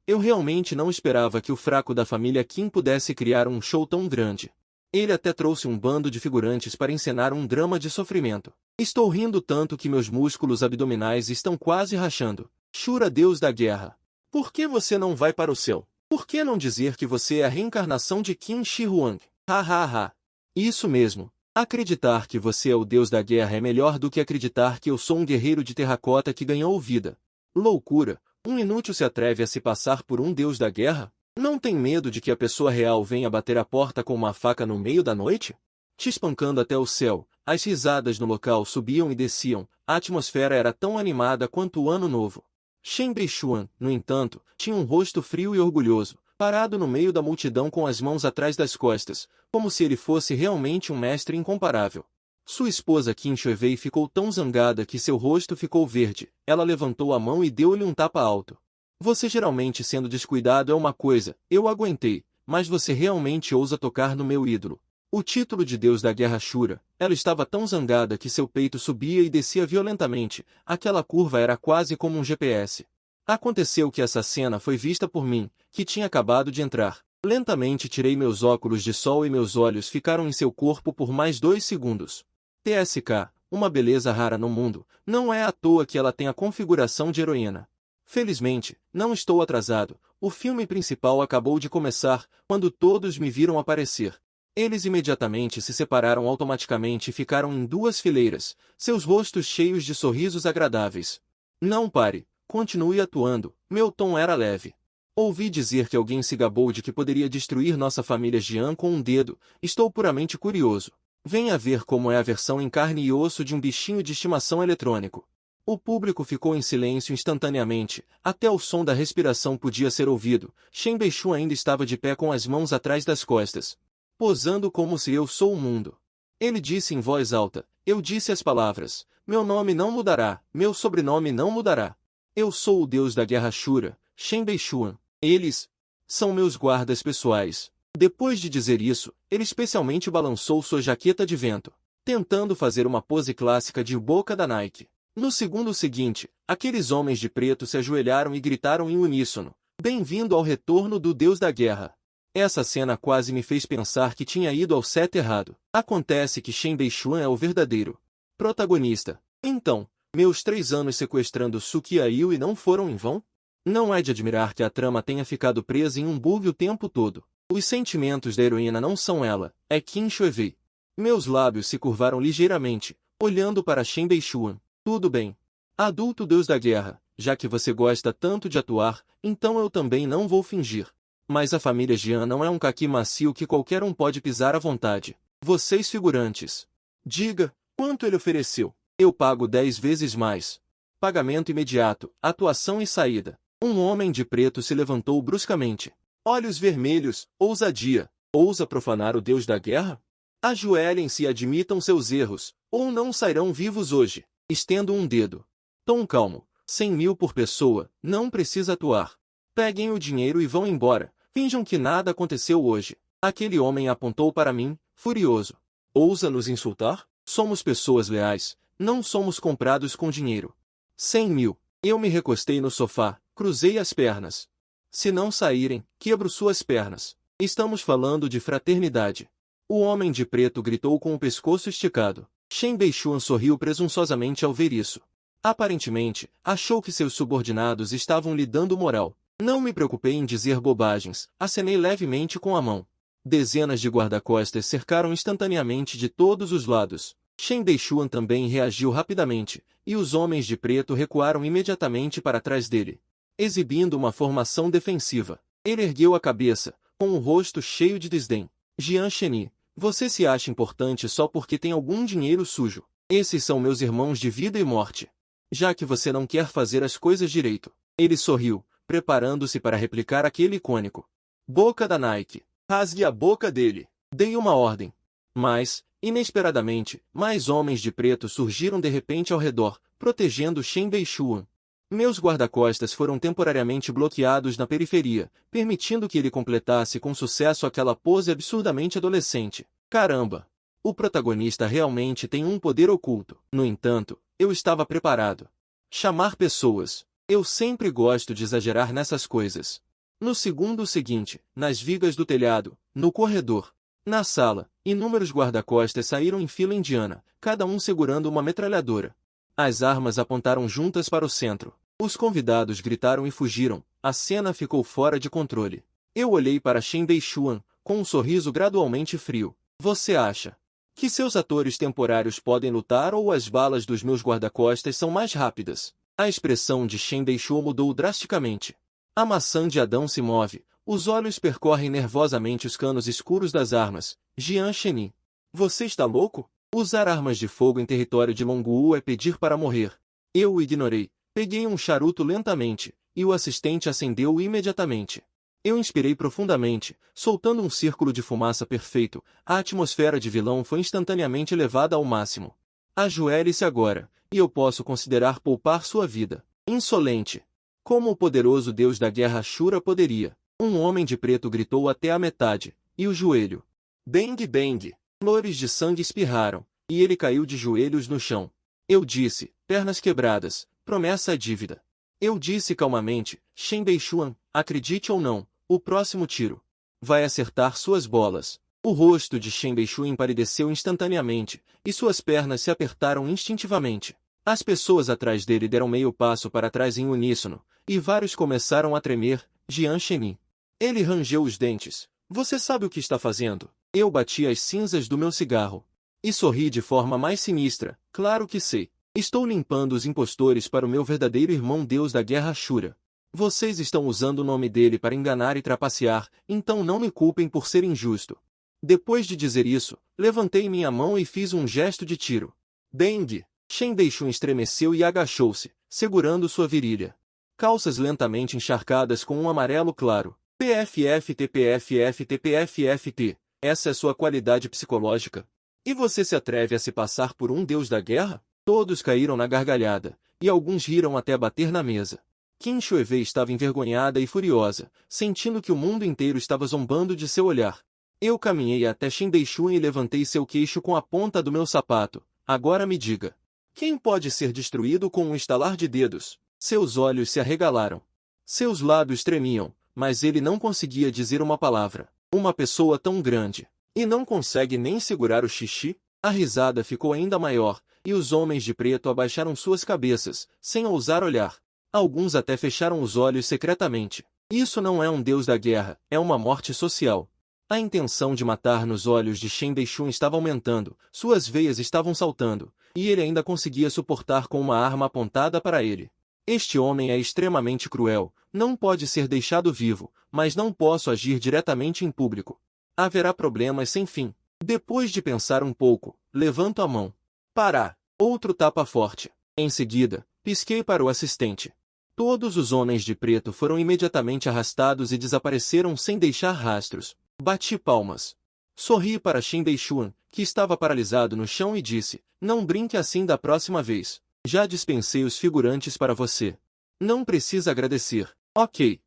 Eu realmente não esperava que o fraco da família Kim pudesse criar um show tão grande. Ele até trouxe um bando de figurantes para encenar um drama de sofrimento. Estou rindo tanto que meus músculos abdominais estão quase rachando. Shura, Deus da guerra. Por que você não vai para o céu? Por que não dizer que você é a reencarnação de Qin Shi Huang? Ha. Isso mesmo. Acreditar que você é o Deus da guerra é melhor do que acreditar que eu sou um guerreiro de terracota que ganhou vida. Loucura! Um inútil se atreve a se passar por um Deus da guerra? Não tem medo de que a pessoa real venha bater a porta com uma faca no meio da noite? Te espancando até o céu, as risadas no local subiam e desciam, a atmosfera era tão animada quanto o ano novo. Chen Beixuan, no entanto, tinha um rosto frio e orgulhoso, parado no meio da multidão com as mãos atrás das costas, como se ele fosse realmente um mestre incomparável. Sua esposa Qin Shuevei ficou tão zangada que seu rosto ficou verde. Ela levantou a mão e deu-lhe um tapa alto. Você geralmente sendo descuidado é uma coisa, eu aguentei, mas você realmente ousa tocar no meu ídolo. O título de Deus da Guerra Shura. Ela estava tão zangada que seu peito subia e descia violentamente, aquela curva era quase como um GPS. Aconteceu que essa cena foi vista por mim, que tinha acabado de entrar. Lentamente tirei meus óculos de sol e meus olhos ficaram em seu corpo por mais 2 segundos. TSK, uma beleza rara no mundo, não é à toa que ela tem a configuração de heroína. Felizmente, não estou atrasado, o filme principal acabou de começar, quando todos me viram aparecer. Eles imediatamente se separaram automaticamente e ficaram em 2 fileiras, seus rostos cheios de sorrisos agradáveis. Não pare, continue atuando, meu tom era leve. Ouvi dizer que alguém se gabou de que poderia destruir nossa família Jian com um dedo, estou puramente curioso. Venha ver como é a versão em carne e osso de um bichinho de estimação eletrônico. O público ficou em silêncio instantaneamente, até o som da respiração podia ser ouvido. Chen Beixuan ainda estava de pé com as mãos atrás das costas, posando como se eu sou o mundo. Ele disse em voz alta, eu disse as palavras, meu nome não mudará, meu sobrenome não mudará. Eu sou o Deus da Guerra Shura, Chen Beixuan. Eles são meus guardas pessoais. Depois de dizer isso, ele especialmente balançou sua jaqueta de vento, tentando fazer uma pose clássica de boca da Nike. No segundo seguinte, aqueles homens de preto se ajoelharam e gritaram em uníssono, bem-vindo ao retorno do Deus da Guerra. Essa cena quase me fez pensar que tinha ido ao set errado. Acontece que Shen Deixuan é o verdadeiro protagonista. Então, meus 3 anos sequestrando Suki Ail não foram em vão? Não é de admirar que a trama tenha ficado presa em um bug o tempo todo. Os sentimentos da heroína não são ela, é Qin Shuevei. Meus lábios se curvaram ligeiramente, olhando para Shen Deixuan. Tudo bem. Adulto deus da guerra, já que você gosta tanto de atuar, então eu também não vou fingir. Mas a família Jian não é um caqui macio que qualquer um pode pisar à vontade. Vocês figurantes. Diga, quanto ele ofereceu? Eu pago 10 vezes mais. Pagamento imediato, atuação e saída. Um homem de preto se levantou bruscamente. Olhos vermelhos, ousadia. Ousa profanar o deus da guerra? Ajoelhem-se e admitam seus erros, ou não sairão vivos hoje. Estendo um dedo. Tom calmo. 100 mil por pessoa, não precisa atuar. Peguem o dinheiro e vão embora. Finjam que nada aconteceu hoje. Aquele homem apontou para mim, furioso. Ousa nos insultar? Somos pessoas leais, não somos comprados com dinheiro. 100 mil. Eu me recostei no sofá, cruzei as pernas. Se não saírem, quebro suas pernas. Estamos falando de fraternidade. O homem de preto gritou com o pescoço esticado. Shen Deixuan sorriu presunçosamente ao ver isso. Aparentemente, achou que seus subordinados estavam lhe dando moral. Não me preocupei em dizer bobagens, acenei levemente com a mão. Dezenas de guarda-costas cercaram instantaneamente de todos os lados. Shen Deixuan também reagiu rapidamente, e os homens de preto recuaram imediatamente para trás dele, exibindo uma formação defensiva. Ele ergueu a cabeça, com o rosto cheio de desdém. Jian Sheni, você se acha importante só porque tem algum dinheiro sujo. Esses são meus irmãos de vida e morte. Já que você não quer fazer as coisas direito. Ele sorriu, preparando-se para replicar aquele icônico. Boca da Nike. Rasgue a boca dele. Dei uma ordem. Mas, inesperadamente, mais homens de preto surgiram de repente ao redor, protegendo Shen Deixuan. Meus guarda-costas foram temporariamente bloqueados na periferia, permitindo que ele completasse com sucesso aquela pose absurdamente adolescente. Caramba! O protagonista realmente tem um poder oculto. No entanto, eu estava preparado. Chamar pessoas. Eu sempre gosto de exagerar nessas coisas. No segundo seguinte, nas vigas do telhado, no corredor, na sala, inúmeros guarda-costas saíram em fila indiana, cada um segurando uma metralhadora. As armas apontaram juntas para o centro. Os convidados gritaram e fugiram. A cena ficou fora de controle. Eu olhei para Shen Deixuan, com um sorriso gradualmente frio. Você acha que seus atores temporários podem lutar ou as balas dos meus guarda-costas são mais rápidas? A expressão de Shen Deixuan mudou drasticamente. A maçã de Adão se move, os olhos percorrem nervosamente os canos escuros das armas. Jian Sheni, você está louco? Usar armas de fogo em território de Longuwu é pedir para morrer. Eu o ignorei. Peguei um charuto lentamente, e o assistente acendeu-o imediatamente. Eu inspirei profundamente, soltando um círculo de fumaça perfeito. A atmosfera de vilão foi instantaneamente elevada ao máximo. Ajoelhe-se agora, e eu posso considerar poupar sua vida. Insolente! Como o poderoso deus da guerra Ashura poderia? Um homem de preto gritou até a metade, e o joelho. Bang bang! Flores de sangue espirraram, e ele caiu de joelhos no chão. Eu disse, pernas quebradas, promessa é dívida. Eu disse calmamente, Shen Deixuan, acredite ou não, o próximo tiro vai acertar suas bolas. O rosto de Shen Deixuan empalideceu instantaneamente, e suas pernas se apertaram instintivamente. As pessoas atrás dele deram meio passo para trás em uníssono, e vários começaram a tremer. Jian Sheni. Ele rangeu os dentes. Você sabe o que está fazendo? Eu bati as cinzas do meu cigarro. E sorri de forma mais sinistra. Claro que sei. Estou limpando os impostores para o meu verdadeiro irmão deus da guerra Ashura. Vocês estão usando o nome dele para enganar e trapacear, então não me culpem por ser injusto. Depois de dizer isso, levantei minha mão e fiz um gesto de tiro. Bang! Shen Deixuan estremeceu e agachou-se, segurando sua virilha. Calças lentamente encharcadas com um amarelo claro. PFFT PFFT PFFT. Essa é sua qualidade psicológica? E você se atreve a se passar por um deus da guerra? Todos caíram na gargalhada, e alguns riram até bater na mesa. Qin Shuevei estava envergonhada e furiosa, sentindo que o mundo inteiro estava zombando de seu olhar. Eu caminhei até Shen Deixuan e levantei seu queixo com a ponta do meu sapato. Agora me diga. Quem pode ser destruído com um estalar de dedos? Seus olhos se arregalaram. Seus lábios tremiam, mas ele não conseguia dizer uma palavra. Uma pessoa tão grande. E não consegue nem segurar o xixi? A risada ficou ainda maior, e os homens de preto abaixaram suas cabeças, sem ousar olhar. Alguns até fecharam os olhos secretamente. Isso não é um deus da guerra, é uma morte social. A intenção de matar nos olhos de Shen Deixun estava aumentando, suas veias estavam saltando, e ele ainda conseguia suportar com uma arma apontada para ele. Este homem é extremamente cruel, não pode ser deixado vivo, mas não posso agir diretamente em público. Haverá problemas sem fim. Depois de pensar um pouco, levanto a mão. Pará! Outro tapa forte. Em seguida, pisquei para o assistente. Todos os homens de preto foram imediatamente arrastados e desapareceram sem deixar rastros. Bati palmas. Sorri para Shen Deixun, que estava paralisado no chão e disse, não brinque assim da próxima vez. Já dispensei os figurantes para você. Não precisa agradecer. Ok.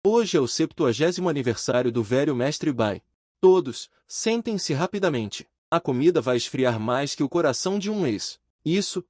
Hoje é o 70º aniversário do velho mestre Bai. Todos, sentem-se rapidamente. A comida vai esfriar mais que o coração de um ex. Isso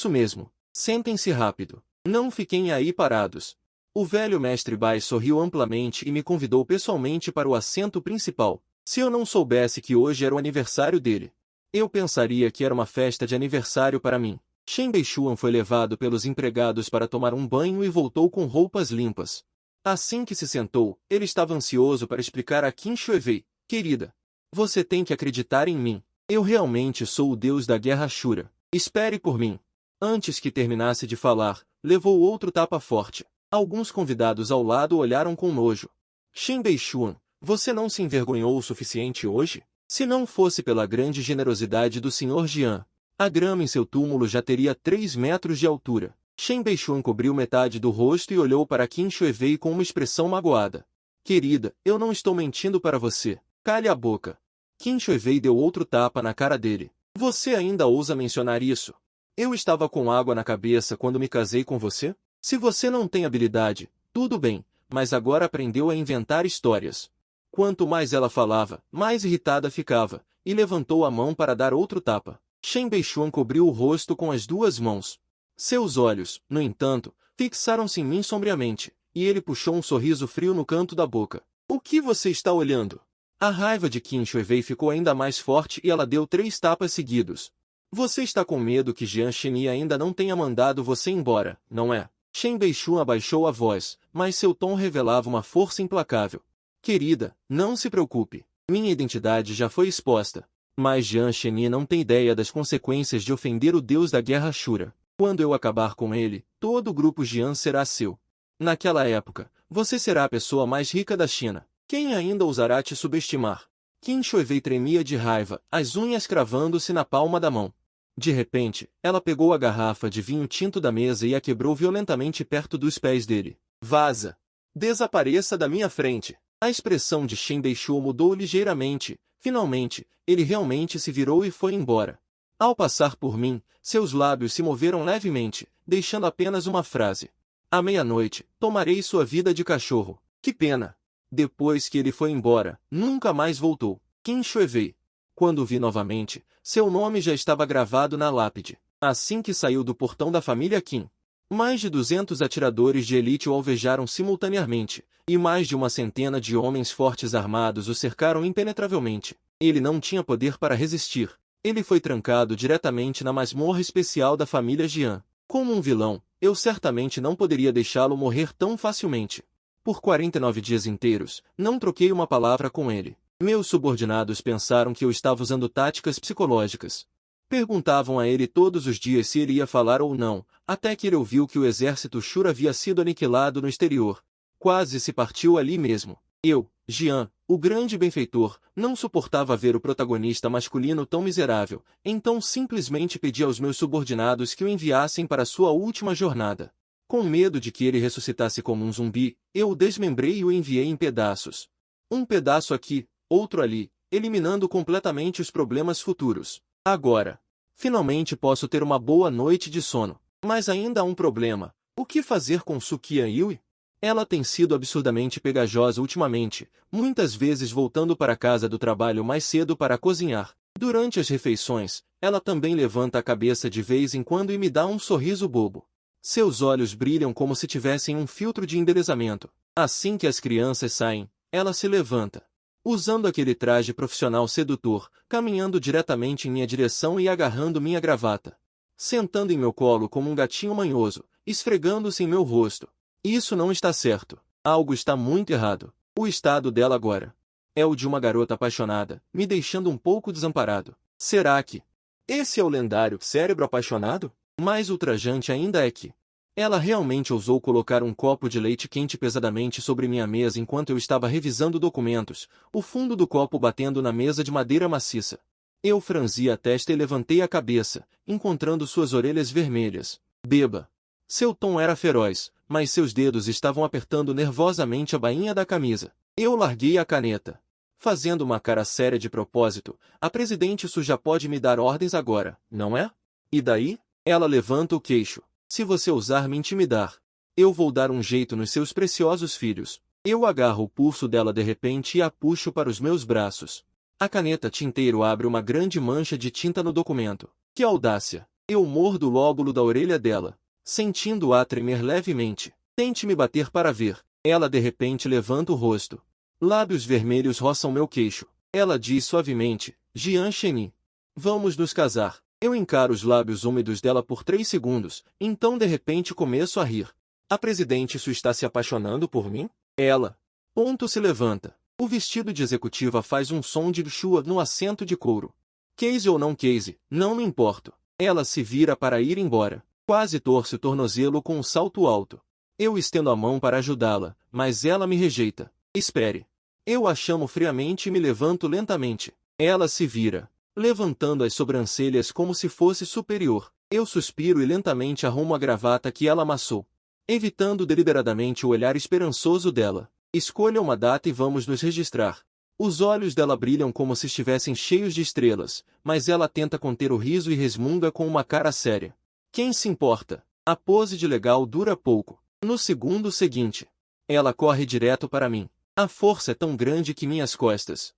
mesmo. Sentem-se rápido. Não fiquem aí parados. O velho mestre Bai sorriu amplamente e me convidou pessoalmente para o assento principal. Se eu não soubesse que hoje era o aniversário dele, eu pensaria que era uma festa de aniversário para mim. Shen Deixun foi levado pelos empregados para tomar um banho e voltou com roupas limpas. Assim que se sentou, ele estava ansioso para explicar a Qin Shuevei, querida, você tem que acreditar em mim. Eu realmente sou o deus da guerra Ashura. Espere por mim. Antes que terminasse de falar, levou outro tapa forte. Alguns convidados ao lado olharam com nojo. Shen Deixun, você não se envergonhou o suficiente hoje? Se não fosse pela grande generosidade do Sr. Jian, a grama em seu túmulo já teria 3 metros de altura. Shen Deixun cobriu metade do rosto e olhou para Qin Shuevei com uma expressão magoada. Querida, eu não estou mentindo para você. Cale a boca. Qin Shuevei deu outro tapa na cara dele. Você ainda ousa mencionar isso? Eu estava com água na cabeça quando me casei com você? Se você não tem habilidade, tudo bem, mas agora aprendeu a inventar histórias. Quanto mais ela falava, mais irritada ficava, e levantou a mão para dar outro tapa. Shen Deixun cobriu o rosto com as duas mãos. Seus olhos, no entanto, fixaram-se em mim sombriamente, e ele puxou um sorriso frio no canto da boca. O que você está olhando? A raiva de Qin Shuevei ficou ainda mais forte e ela deu 3 tapas seguidos. Você está com medo que Jian Sheni ainda não tenha mandado você embora, não é? Shen Deixun abaixou a voz, mas seu tom revelava uma força implacável. Querida, não se preocupe. Minha identidade já foi exposta. Mas Jian Sheni não tem ideia das consequências de ofender o deus da guerra Ashura. Quando eu acabar com ele, todo o grupo Jian será seu. Naquela época, você será a pessoa mais rica da China. Quem ainda ousará te subestimar? Qin Shuevei tremia de raiva, as unhas cravando-se na palma da mão. De repente, ela pegou a garrafa de vinho tinto da mesa e a quebrou violentamente perto dos pés dele. Vaza! Desapareça da minha frente! A expressão de Shen Deixun mudou ligeiramente. Finalmente, ele realmente se virou e foi embora. Ao passar por mim, seus lábios se moveram levemente, deixando apenas uma frase. À meia-noite, tomarei sua vida de cachorro. Que pena! Depois que ele foi embora, nunca mais voltou. Qin Shuevei. Quando o vi novamente, seu nome já estava gravado na lápide. Assim que saiu do portão da família Qin, mais de 200 atiradores de elite o alvejaram simultaneamente, e mais de uma centena de homens fortes armados o cercaram impenetravelmente. Ele não tinha poder para resistir. Ele foi trancado diretamente na masmorra especial da família Jian. Como um vilão, eu certamente não poderia deixá-lo morrer tão facilmente. Por 49 dias inteiros, não troquei uma palavra com ele. Meus subordinados pensaram que eu estava usando táticas psicológicas. Perguntavam a ele todos os dias se ele ia falar ou não, até que ele ouviu que o exército Shura havia sido aniquilado no exterior. Quase se partiu ali mesmo. Eu, Jian, o grande benfeitor, não suportava ver o protagonista masculino tão miserável, então simplesmente pedi aos meus subordinados que o enviassem para sua última jornada. Com medo de que ele ressuscitasse como um zumbi, eu o desmembrei e o enviei em pedaços. Um pedaço aqui, outro ali, eliminando completamente os problemas futuros. Agora, finalmente posso ter uma boa noite de sono. Mas ainda há um problema. O que fazer com Sukiya Yui? Ela tem sido absurdamente pegajosa ultimamente, muitas vezes voltando para casa do trabalho mais cedo para cozinhar. Durante as refeições, ela também levanta a cabeça de vez em quando e me dá um sorriso bobo. Seus olhos brilham como se tivessem um filtro de embelezamento. Assim que as crianças saem, ela se levanta. usando aquele traje profissional sedutor, caminhando diretamente em minha direção e agarrando minha gravata. Sentando em meu colo como um gatinho manhoso, esfregando-se em meu rosto. Isso não está certo. Algo está muito errado. O estado dela agora é o de uma garota apaixonada, me deixando um pouco desamparado. Será que esse é o lendário cérebro apaixonado? Mais ultrajante ainda é que ela realmente ousou colocar um copo de leite quente pesadamente sobre minha mesa enquanto eu estava revisando documentos, o fundo do copo batendo na mesa de madeira maciça. Eu franzi a testa e levantei a cabeça, encontrando suas orelhas vermelhas. Beba. Seu tom era feroz, mas seus dedos estavam apertando nervosamente a bainha da camisa. Eu larguei a caneta. Fazendo uma cara séria de propósito, a presidente já pode me dar ordens agora, não é? E daí? Ela levanta o queixo. Se você ousar me intimidar, eu vou dar um jeito nos seus preciosos filhos. Eu agarro o pulso dela de repente e a puxo para os meus braços. A caneta tinteiro abre uma grande mancha de tinta no documento. Que audácia! Eu mordo o lóbulo da orelha dela, sentindo-a tremer levemente. Tente me bater para ver. Ela de repente levanta o rosto. Lábios vermelhos roçam meu queixo. Ela diz suavemente, Jian Sheni. Vamos nos casar. Eu encaro os lábios úmidos dela por 3 segundos, então de repente começo a rir. A presidente está se apaixonando por mim? Ela. Ponto se levanta. O vestido de executiva faz um som de chua no assento de couro. Case ou não case, não me importo. Ela se vira para ir embora. Quase torce o tornozelo com um salto alto. Eu estendo a mão para ajudá-la, mas ela me rejeita. Espere. Eu a chamo friamente e me levanto lentamente. Ela se vira, levantando as sobrancelhas como se fosse superior. Eu suspiro e lentamente arrumo a gravata que ela amassou, evitando deliberadamente o olhar esperançoso dela. Escolha uma data e vamos nos registrar. Os olhos dela brilham como se estivessem cheios de estrelas, mas ela tenta conter o riso e resmunga com uma cara séria. Quem se importa? A pose de legal dura pouco. No segundo seguinte, ela corre direto para mim. A força é tão grande que minhas costas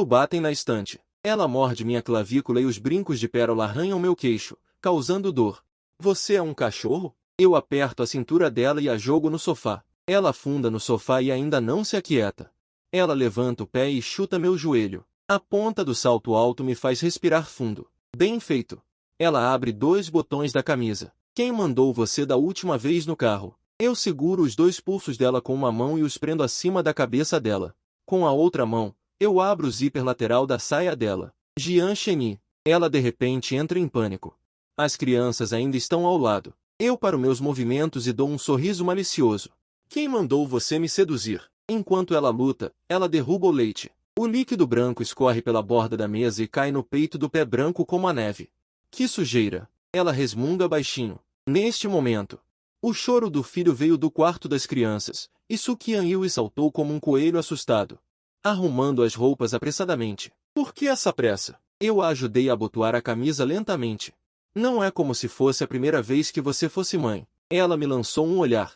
batem na estante. Ela morde minha clavícula e os brincos de pérola arranham meu queixo, causando dor. Você é um cachorro? Eu aperto a cintura dela e a jogo no sofá. Ela afunda no sofá e ainda não se aquieta. Ela levanta o pé e chuta meu joelho. A ponta do salto alto me faz respirar fundo. Bem feito. Ela abre 2 botões da camisa. Quem mandou você da última vez no carro? Eu seguro os 2 pulsos dela com uma mão e os prendo acima da cabeça dela. Com a outra mão, eu abro o zíper lateral da saia dela. Jian Sheni. Ela de repente entra em pânico. As crianças ainda estão ao lado. Eu paro meus movimentos e dou um sorriso malicioso. Quem mandou você me seduzir? Enquanto ela luta, ela derruba o leite. O líquido branco escorre pela borda da mesa e cai no peito do pé branco como a neve. Que sujeira! Ela resmunga baixinho. Neste momento, o choro do filho veio do quarto das crianças, e Sukian Yui saltou como um coelho assustado, arrumando as roupas apressadamente. Por que essa pressa? Eu a ajudei a abotoar a camisa lentamente. Não é como se fosse a primeira vez que você fosse mãe. Ela me lançou um olhar.